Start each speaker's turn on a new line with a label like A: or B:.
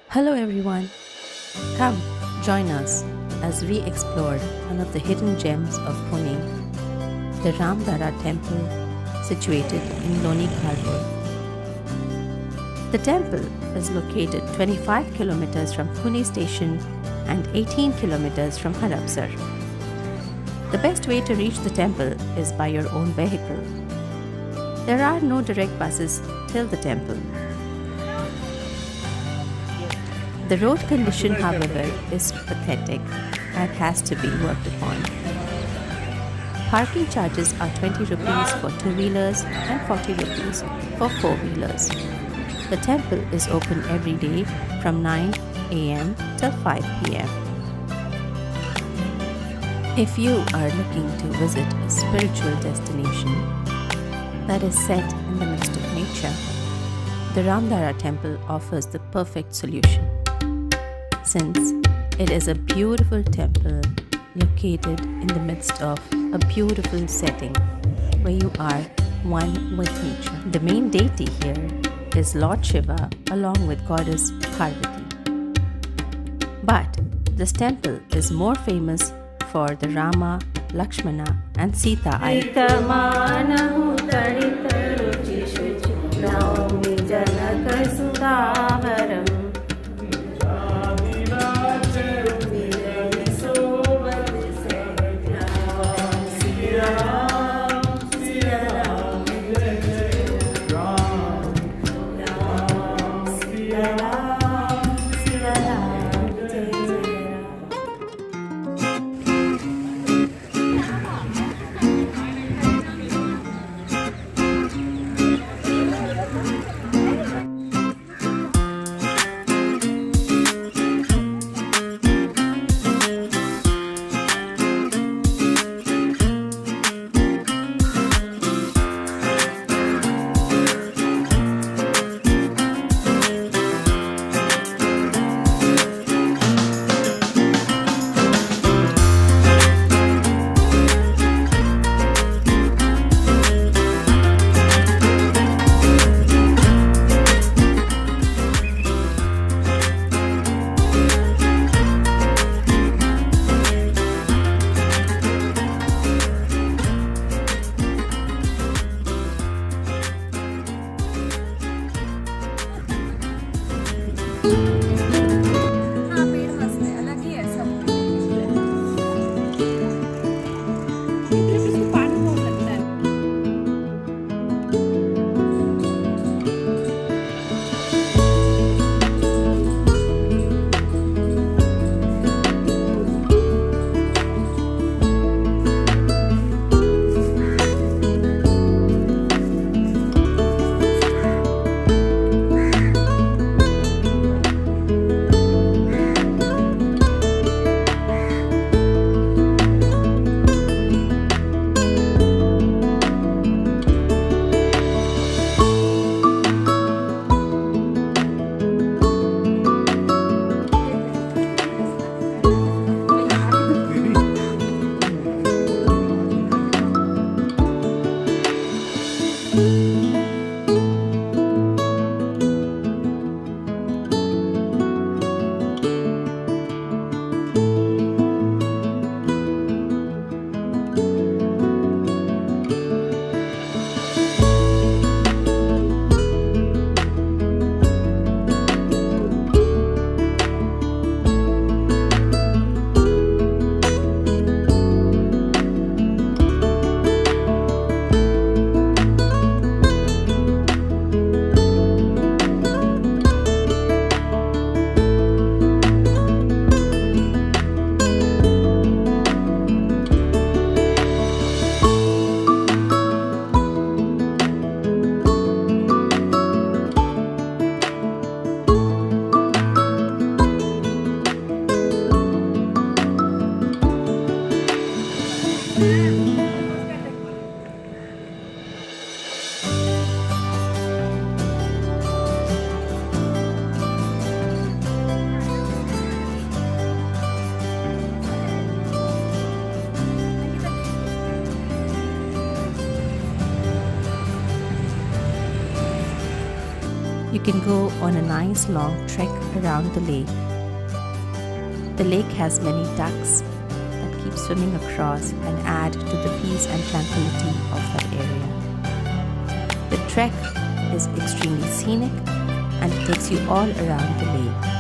A: Hello everyone. Come, join us as we explore one of the hidden gems of Pune, the Ramdara Temple situated in Loni Khardur. The temple is located 25 kilometers from Pune station and 18 kilometers from Hadapsar. The best way to reach the temple is by your own vehicle. There are no direct buses till the temple. The road condition, however, is pathetic and has to be worked upon. Parking charges are 20 rupees for two-wheelers and 40 rupees for four-wheelers. The temple is open every day from 9 a.m. till 5 p.m. If you are looking to visit a spiritual destination that is set in the midst of nature, the Ramdara Temple offers the perfect solution. Since it is a beautiful temple located in the midst of a beautiful setting where you are one with nature. The main deity here is Lord Shiva along with goddess Parvaty. But this temple is more famous for the Rama, Lakshmana and Sita can go on a nice long trek around the lake. The lake has many ducks that keep swimming across and add to the peace and tranquility of that area. The trek is extremely scenic and takes you all around the lake.